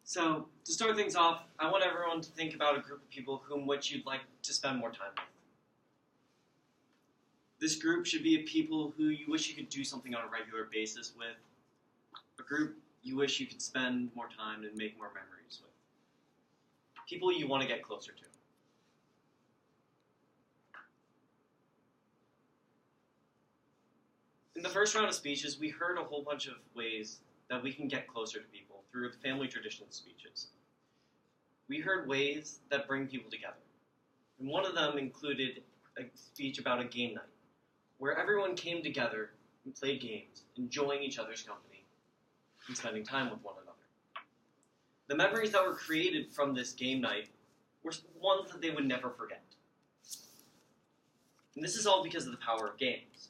So, to start things off, I want everyone to think about a group of people which you'd like to spend more time with. This group should be people who you wish you could do something on a regular basis with, a group you wish you could spend more time and make more memories with, people you want to get closer to. In the first round of speeches, we heard a whole bunch of ways that we can get closer to people through the family tradition speeches. We heard ways that bring people together. And one of them included a speech about a game night, where everyone came together and played games, enjoying each other's company and spending time with one another. The memories that were created from this game night were ones that they would never forget. And this is all because of the power of games.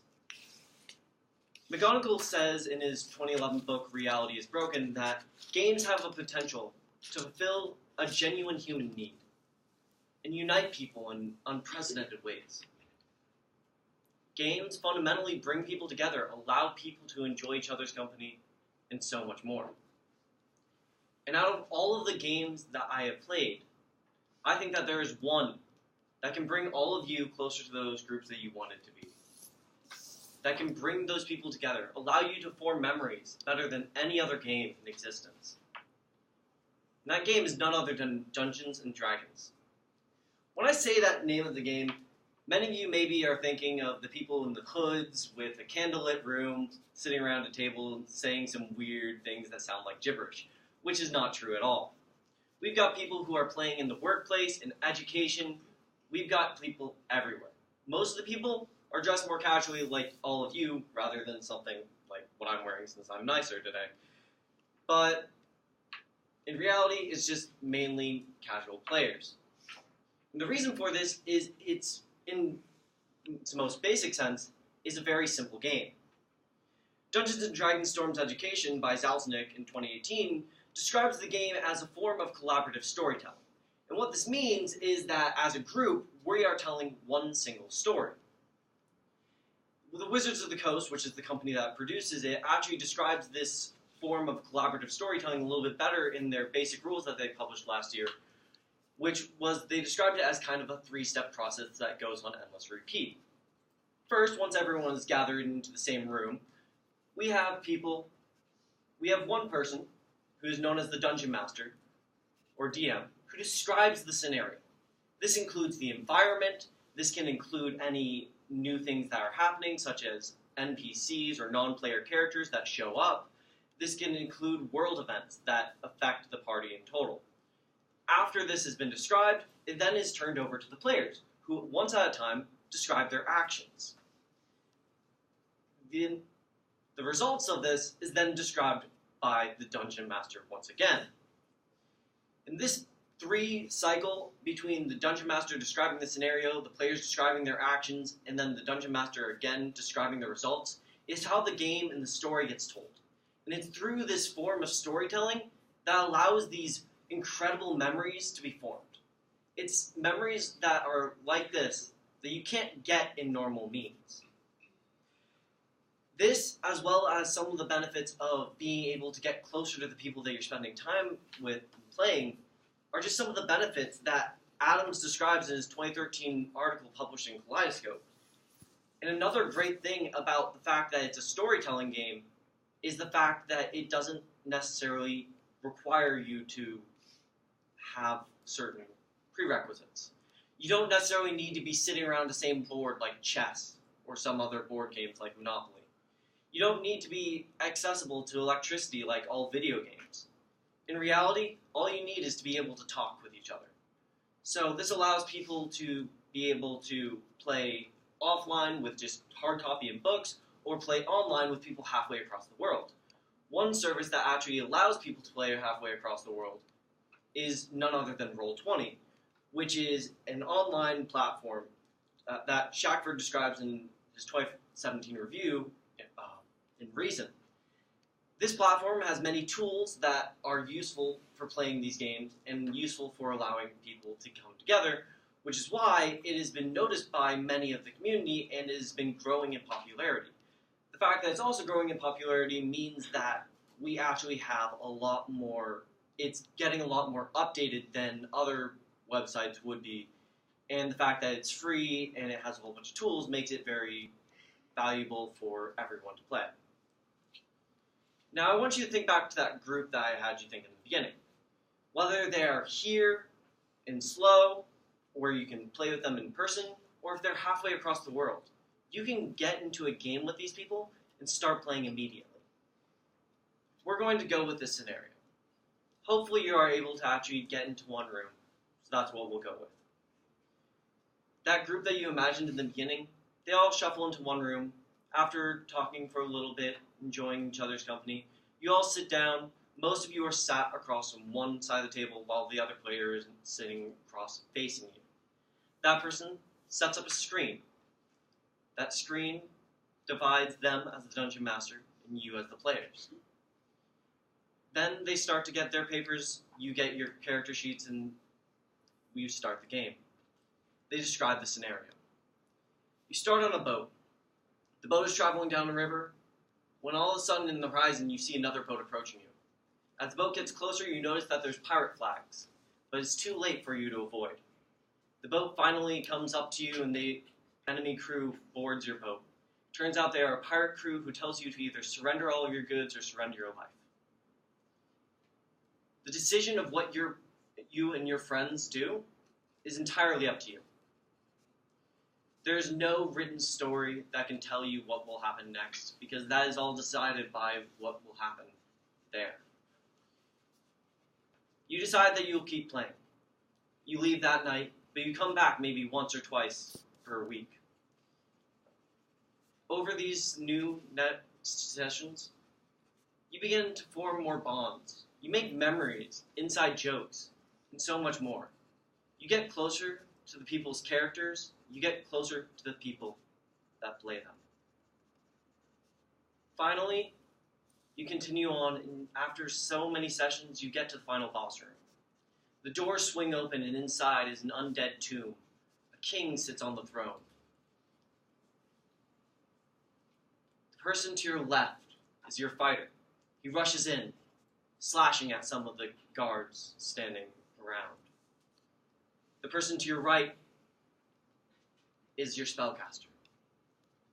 McGonagall says in his 2011 book, Reality is Broken, that games have a potential to fulfill a genuine human need and unite people in unprecedented ways. Games fundamentally bring people together, allow people to enjoy each other's company, and so much more. And out of all of the games that I have played, I think that there is one that can bring all of you closer to those groups that you wanted to be. That can bring those people together, allow you to form memories better than any other game in existence. And that game is none other than Dungeons & Dragons. When I say that name of the game, many of you maybe are thinking of the people in the hoods with a candlelit room, sitting around a table saying some weird things that sound like gibberish, which is not true at all. We've got people who are playing in the workplace, in education. We've got people everywhere. Most of the people are dressed more casually like all of you, rather than something like what I'm wearing since I'm nicer today. But in reality, it's just mainly casual players. And the reason for this is it's, in its most basic sense, is a very simple game. Dungeons & Dragons Storm's Education by Zalznick in 2018 describes the game as a form of collaborative storytelling. And what this means is that as a group, we are telling one single story. The Wizards of the Coast, which is the company that produces it, actually describes this form of collaborative storytelling a little bit better in their basic rules that they published last year, which was, they described it as kind of a three-step process that goes on endless repeat. First, once everyone is gathered into the same room, we have one person who is known as the Dungeon Master, or DM, who describes the scenario. This includes the environment, this can include any new things that are happening, such as NPCs or non-player characters that show up. This can include world events that affect the party in total. After this has been described, it then is turned over to the players, who, once at a time, describe their actions. The results of this is then described by the Dungeon Master once again. In this three-cycle between the Dungeon Master describing the scenario, the players describing their actions, and then the Dungeon Master again describing the results, is how the game and the story gets told. And it's through this form of storytelling that allows these incredible memories to be formed. It's memories that are like this, that you can't get in normal means. This, as well as some of the benefits of being able to get closer to the people that you're spending time with and playing, are just some of the benefits that Adams describes in his 2013 article published in Kaleidoscope. And another great thing about the fact that it's a storytelling game is the fact that it doesn't necessarily require you to have certain prerequisites. You don't necessarily need to be sitting around the same board like chess or some other board games like Monopoly. You don't need to be accessible to electricity like all video games. In reality, all you need is to be able to talk with each other. So this allows people to be able to play offline with just hard copy and books, or play online with people halfway across the world. One service that actually allows people to play halfway across the world is none other than Roll20, which is an online platform that Shackford describes in his 2017 review in Reason. This platform has many tools that are useful for playing these games and useful for allowing people to come together, which is why it has been noticed by many of the community and has been growing in popularity. The fact that it's also growing in popularity means that we actually have a lot more it's getting a lot more updated than other websites would be. And the fact that it's free and it has a whole bunch of tools makes it very valuable for everyone to play. Now, I want you to think back to that group that I had you think in the beginning. Whether they are here in SLO, where you can play with them in person, or if they're halfway across the world, you can get into a game with these people and start playing immediately. We're going to go with this scenario. Hopefully you are able to actually get into one room, so that's what we'll go with. That group that you imagined in the beginning, they all shuffle into one room. After talking for a little bit, enjoying each other's company, you all sit down. Most of you are sat across from one side of the table while the other player is sitting across facing you. That person sets up a screen. That screen divides them as the dungeon master and you as the players. Then they start to get their papers, you get your character sheets, and you start the game. They describe the scenario. You start on a boat. The boat is traveling down a river, when all of a sudden in the horizon you see another boat approaching you. As the boat gets closer, you notice that there's pirate flags, but it's too late for you to avoid. The boat finally comes up to you and the enemy crew boards your boat. Turns out they are a pirate crew who tells you to either surrender all of your goods or surrender your life. The decision of what you and your friends do is entirely up to you. There's no written story that can tell you what will happen next, because that is all decided by what will happen there. You decide that you'll keep playing. You leave that night, but you come back maybe once or twice per week. Over these new net sessions, you begin to form more bonds. You make memories, inside jokes, and so much more. You get closer to the people's characters. You get closer to the people that play them. Finally, you continue on, and after so many sessions, you get to the final boss room. The doors swing open, and inside is an undead tomb. A king sits on the throne. The person to your left is your fighter. He rushes in, slashing at some of the guards standing around. The person to your right is your spellcaster.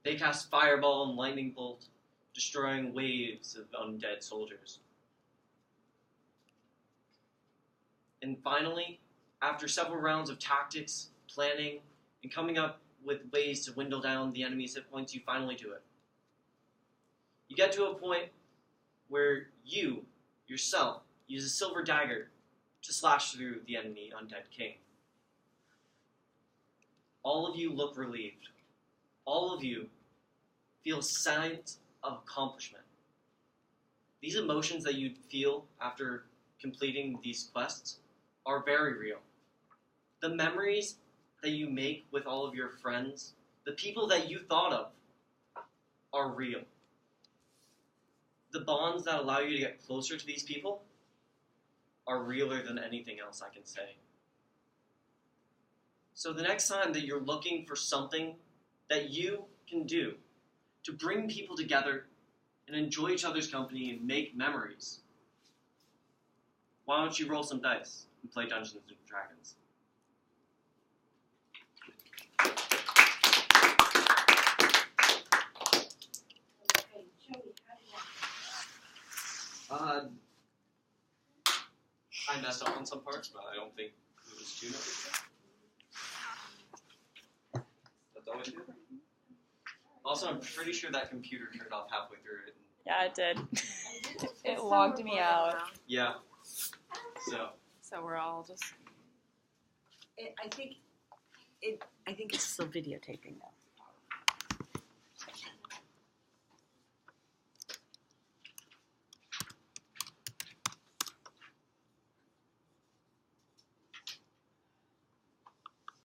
They cast fireball and lightning bolt, destroying waves of undead soldiers. And finally, after several rounds of tactics, planning, and coming up with ways to whittle down the enemy's hit points, you finally do it. You get to a point where you, yourself, use a silver dagger to slash through the enemy undead king. All of you look relieved. All of you feel signs of accomplishment. These emotions that you feel after completing these quests are very real. The memories that you make with all of your friends, the people that you thought of, are real. The bonds that allow you to get closer to these people are realer than anything else I can say. So the next time that you're looking for something that you can do to bring people together and enjoy each other's company and make memories, why don't you roll some dice and play Dungeons & Dragons? I messed up on some parts, but I don't think it was too much. That's always good. Also, I'm pretty sure that computer turned off halfway through it. Yeah, it did. It logged me out. Yeah. So we're all just. I think it's still videotaping though.